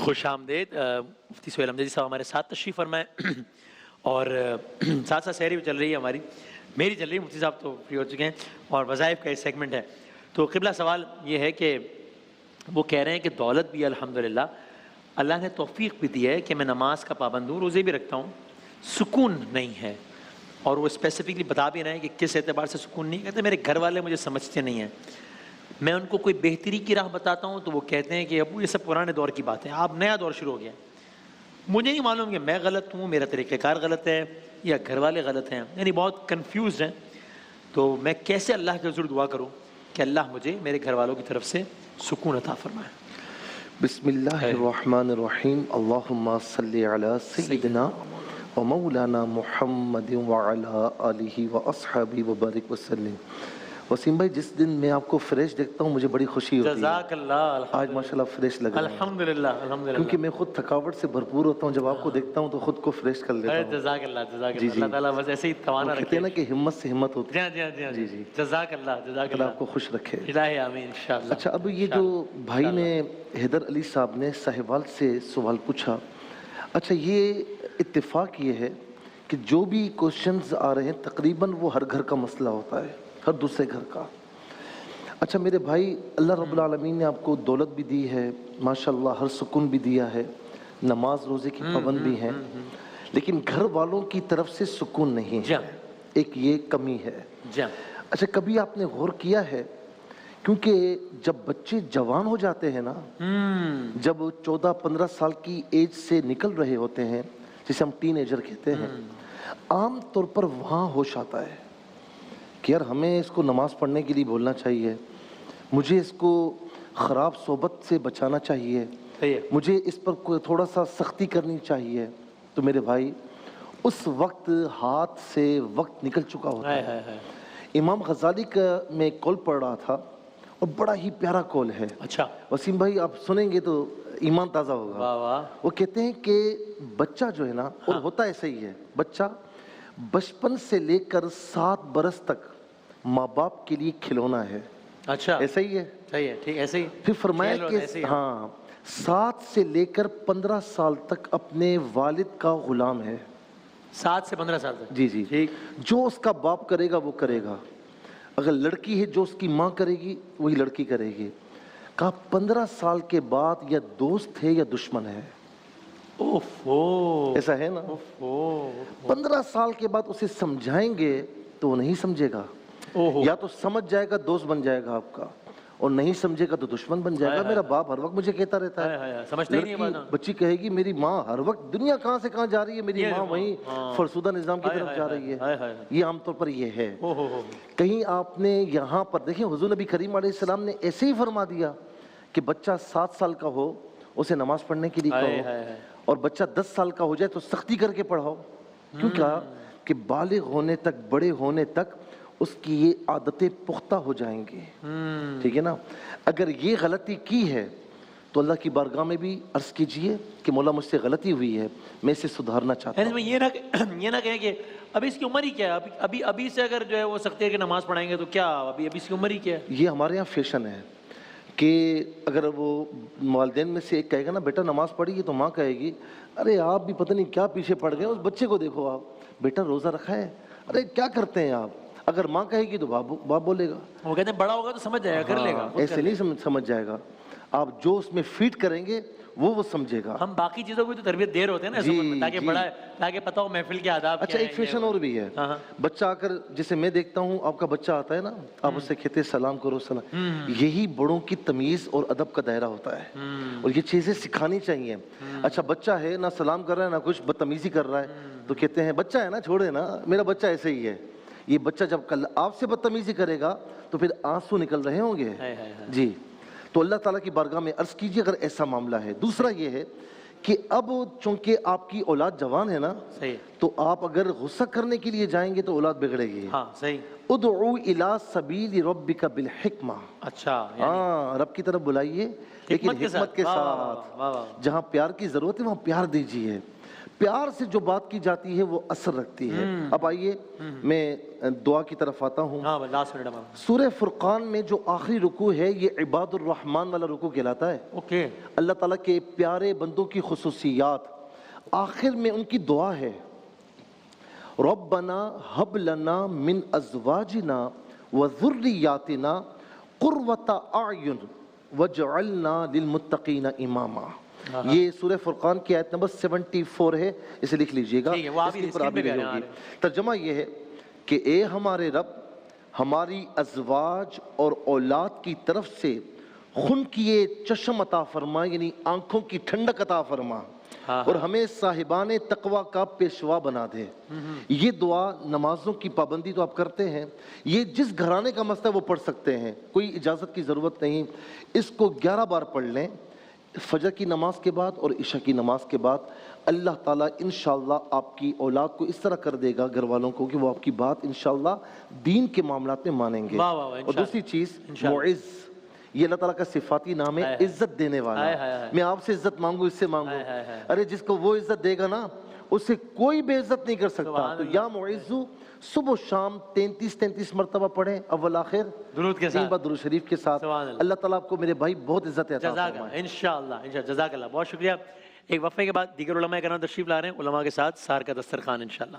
خوش آمدید مفتی سہیل امجدی صاحب ہمارے ساتھ تشریف فرمائیں اور ساتھ ساتھ سحری بھی چل رہی ہے ہماری، میری چل رہی ہے، مفتی صاحب تو فری ہو چکے ہیں اور وظائف کا ایک سیگمنٹ ہے۔ تو قبلہ سوال یہ ہے کہ وہ کہہ رہے ہیں کہ دولت بھی الحمدللہ اللہ نے توفیق بھی دی ہے کہ میں نماز کا پابند ہوں، روزے بھی رکھتا ہوں، سکون نہیں ہے، اور وہ اسپیسیفکلی بتا بھی رہے ہیں کہ کس اعتبار سے سکون نہیں، کہتے میرے گھر والے مجھے سمجھتے نہیں ہیں، میں ان کو کوئی بہتری کی راہ بتاتا ہوں تو وہ کہتے ہیں کہ ابو یہ سب پرانے دور کی بات ہے، آپ نیا دور شروع ہو گیا، مجھے نہیں معلوم کہ میں غلط ہوں، میرا طریقہ کار غلط ہے یا گھر والے غلط ہیں، یعنی بہت کنفیوزڈ ہیں۔ تو میں کیسے اللہ کے حضور دعا کروں کہ اللہ مجھے میرے گھر والوں کی طرف سے سکون عطا فرمائے؟ بسم اللہ الرحمن الرحیم، اللہم صلی علی سیدنا و مولانا محمد وعلی آلہ و اصحابہ وبارک وسلم۔ وسیم بھائی، جس دن میں آپ کو فریش دیکھتا ہوں مجھے بڑی خوشی ہوتی ہے۔ جزاک اللہ، آج ماشاءاللہ فریش لگ رہا ہے الحمدللہ الحمدللہ، کیونکہ میں خود تھکاوٹ سے بھرپور ہوتا ہوں، جب آپ کو دیکھتا ہوں تو خود کو فریش کر لیتا ہوں۔ جزاک اللہ جزاک اللہ، اللہ تعالیٰ بس ایسے ہی توانا کہتے رکھے ہیں نا کہ ہمت سے ہمت ہوتی ہے۔ جی جی، جزاک اللہ جزاک اللہ اللہ، آپ کو خوش رکھے۔ الہی آمین انشاءاللہ۔ اچھا، اب یہ جو بھائی نے حیدر علی صاحب نے ساہیوال سے سوال پوچھا، اچھا یہ اتفاق یہ ہے کہ جو بھی کوشچنز آ رہے ہیں تقریباً وہ ہر گھر کا مسئلہ ہوتا ہے، ہر دوسرے گھر کا۔ اچھا میرے بھائی، اللہ رب العالمین نے آپ کو دولت بھی دی ہے، ماشاءاللہ ہر سکون بھی دیا ہے، نماز روزے کی پابند بھی ہیں، لیکن گھر والوں کی طرف سے سکون نہیں ہے، ایک یہ کمی ہے۔ اچھا کبھی آپ نے غور کیا ہے، کیونکہ جب بچے جوان ہو جاتے ہیں نا، جب 14-15 سال کی ایج سے نکل رہے ہوتے ہیں، جسے ہم ٹین ایجر کہتے ہیں، عام طور پر وہاں ہوش آتا ہے کہ یار ہمیں اس کو نماز پڑھنے کے لیے بولنا چاہیے، مجھے اس کو خراب صحبت سے بچانا چاہیے، مجھے اس پر کوئی تھوڑا سا سختی کرنی چاہیے۔ تو میرے بھائی اس وقت ہاتھ سے وقت نکل چکا ہوتا ہے۔ امام غزالی کا میں ایک قول پڑھ رہا تھا اور بڑا ہی پیارا قول ہے۔ اچھا وسیم بھائی آپ سنیں گے تو ایمان تازہ ہوگا۔ وہ کہتے ہیں کہ بچہ جو ہے نا، اور ہوتا ایسا ہی ہے، بچہ بچپن سے لے کر 7 برس تک ماں باپ کے لیے کھلونا ہے۔ اچھا ایسا ہی ہے، صحیح ہے، ٹھیک ایسے ہی۔ پھر فرمایا کہ ہاں 7 سے لے کر 15 سال تک اپنے والد کا غلام ہے۔ 7 سے 15 سال تک؟ جی جی، ٹھیک۔ جو اس کا باپ کرے گا وہ کرے گا، اگر لڑکی ہے جو اس کی ماں کرے گی وہی لڑکی کرے گی۔ کہا 15 سال کے بعد یا دوست ہے یا دشمن ہے۔ ایسا ہے نا، 15 سال کے بعد اسے سمجھائیں گے تو وہ نہیں سمجھے گا، یا تو سمجھ جائے گا دوست بن جائے گا آپ کا، اور نہیں سمجھے گا تو دشمن بن جائے گا۔ میرا باپ ہر وقت مجھے کہتا رہتا ہے، لڑکی بچی کہے گی میری ماں ہر وقت دنیا کہاں سے کہاں جا رہی ہے، میری ماں وہیں فرسودہ نظام کی طرف جا رہی ہے۔ یہ عام طور پر یہ ہے۔ کہیں آپ نے یہاں پر دیکھیں، حضور نبی کریم علیہ السلام نے ایسے ہی فرما دیا کہ بچہ 7 سال کا ہو اسے نماز پڑھنے کے لیے کہو، اور بچہ 10 سال کا ہو جائے تو سختی کر کے پڑھاؤ۔ کیوں؟ کہا کہ بالغ ہونے تک، بڑے ہونے تک اس کی یہ عادتیں پختہ ہو جائیں گی، ٹھیک ہے نا۔ اگر یہ غلطی کی ہے تو اللہ کی بارگاہ میں بھی عرض کیجئے کہ مولا مجھ سے غلطی ہوئی ہے، میں اسے سدھارنا چاہتا ہوں۔ یہ نہ کہیں کہ ابھی اس کی عمر ہی کیا ہے، ابھی سے اگر جو ہے وہ سختی کر کے نماز پڑھائیں گے تو کیا، ابھی اس کی عمر ہی کیا ہے۔ یہ ہمارے یہاں فیشن ہے کہ اگر وہ والدین میں سے ایک کہے گا نا بیٹا نماز پڑھی، تو ماں کہے گی ارے آپ بھی پتہ نہیں کیا پیچھے پڑ گئے، اس بچے کو دیکھو آپ، بیٹا روزہ رکھا ہے، ارے کیا کرتے ہیں آپ۔ اگر ماں کہے گی تو باپ بولے گا، وہ کہتے ہیں بڑا ہوگا تو سمجھ جائے گا، کر لے گا۔ ایسے نہیں سمجھ جائے گا، آپ جو اس میں فیڈ کریں گے وہ سمجھے گا۔ ہم باقی چیزوں کو تو تربیت دے رہے ہوتے ہیں نا، تاکہ بڑا ہے، تاکہ پتہ ہو محفل کے آداب۔ اچھا ایک فیشن اور بھی ہے، بچہ آ کر، جسے میں دیکھتا ہوں آپ کا بچہ آتا ہے نا، آپ اس سے کہتے ہیں سلام کرو سلام، یہی بڑوں کی تمیز اور ادب کا دائرہ ہوتا ہے، اور یہ چیزیں سکھانی چاہیے۔ اچھا بچہ ہے نہ سلام کر رہا ہے نہ کچھ، بدتمیزی کر رہا ہے، تو کہتے ہیں بچہ ہے نا چھوڑے نا، میرا بچہ ایسے ہی ہے۔ یہ بچہ جب کل آپ سے بدتمیزی کرے گا تو پھر آنسو نکل رہے ہوں گے۔ جی، تو اللہ تعالیٰ کی بارگاہ میں عرض کیجئے اگر ایسا معاملہ ہے۔ دوسرا یہ ہے کہ اب چونکہ آپ کی اولاد جوان ہے نا، تو آپ اگر غصہ کرنے کے لیے جائیں گے تو اولاد بگڑے گی۔ ادعو الی سبیل ربک بالحکمہ، اچھا ہاں، رب کی طرف بلائیے لیکن حکمت کے ساتھ، جہاں پیار کی ضرورت ہے وہاں پیار دیجئے۔ پیار سے جو بات کی جاتی ہے وہ اثر رکھتی ہے۔ اب آئیے میں دعا کی طرف آتا ہوں۔ ہاں لاسٹ منٹ ہمارا۔ سورہ فرقان میں جو آخری رکوع ہے یہ عباد الرحمن والا رکوع کہلاتا ہے۔ اوکے، اللہ تعالیٰ کے پیارے بندوں کی خصوصیات، آخر میں ان کی دعا ہے ربنا ہب لنا من ازواجنا وذریاتنا قرۃ اعین وجعلنا للمتقین اماما۔ یہ سورہ فرقان کی آیت نمبر 74 ہے، اسے لکھ لیجئے گا، ٹھیک ہے، وہ اس کے اوپر آپ بھی اسکرین پہ ہوگی۔ ترجمہ یہ ہے کہ اے ہمارے رب، ہماری ازواج اور اولاد کی طرف سے خن کیے چشم عطا فرما، یعنی آنکھوں کی ٹھنڈک عطا فرما، اور ہمیں صاحبان تقوی کا پیشوا بنا دے۔ یہ دعا نمازوں کی پابندی تو آپ کرتے ہیں، یہ جس گھرانے کا مسئلہ ہے وہ پڑھ سکتے ہیں، کوئی اجازت کی ضرورت نہیں۔ اس کو 11 بار پڑھ لیں، فجر کی نماز کے بعد اور عشاء کی نماز کے بعد۔ اللہ تعالیٰ انشاءاللہ آپ کی اولاد کو اس طرح کر دے گا، گھر والوں کو، کہ وہ آپ کی بات انشاءاللہ دین کے معاملات میں مانیں گے۔ واہ واہ واہ، اور دوسری چیز معز، یہ اللہ تعالیٰ کا صفاتی نام ہے، عزت دینے والا۔ میں آپ سے عزت مانگوں، اس سے مانگوں، ارے جس کو وہ عزت دے گا نا اسے کوئی بے عزت نہیں کر سکتا۔ تو یا معزو صبح و شام 33 مرتبہ پڑھیں، اول آخر درود کے 3 ساتھ، بار درود شریف کے ساتھ۔ سبحان اللہ۔ اللہ تعالیٰ آپ کو میرے بھائی بہت عزت عطا جزاک فرمائے۔ اللہ، انشاءاللہ جزاک اللہ، بہت شکریہ۔ ایک وقفے کے بعد دیگر علماء کرام تشریف لا رہے ہیں، علماء کے ساتھ سحر کا دسترخوان انشاءاللہ۔